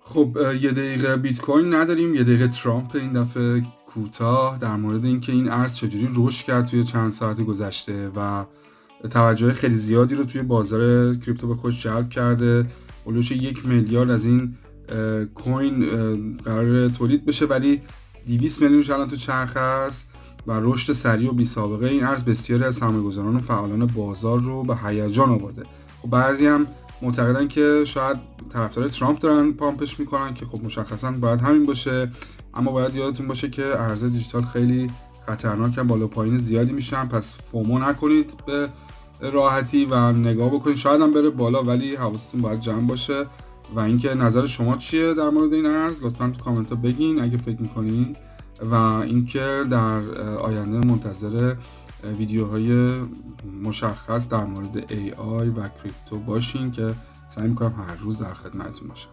خب یه دقیقه بیت کوین نداریم، یه دقیقه ترامپ این دفعه کوتاه در مورد اینکه این ارز چجوری رشد کرد توی چند ساعت گذشته و توجه خیلی زیادی رو توی بازار کریپتو به خودش جلب کرده. اولوش 1 میلیارد از این کوین قرار تولید بشه، ولی 200 میلیونش الان تو چرخ است و رشد سریع و بی سابقه این ارز بسیاری از سرمایه‌گذاران و فعالان بازار رو به هیجان آورده. خب بعضی هم معتقدن که شاید طرفدار ترامپ دارن پامپش میکنن که خب مشخصا باید همین باشه، اما باید یادتون باشه که ارز دیجیتال خیلی خطرناکن، بالا پایین زیادی میشن، پس فومو نکنید به راحتی و نگاه بکنید، شاید هم بره بالا ولی حواستون باید جمع باشه. و اینکه نظر شما چیه در مورد این ارز لطفا تو کامنت ها بگین اگه فکر میکنین، و اینکه در آینده منتظر ویدیوهای مشخص در مورد AI و کریپتو باشین که سعی میکنم هر روز در خدمتتون باشم.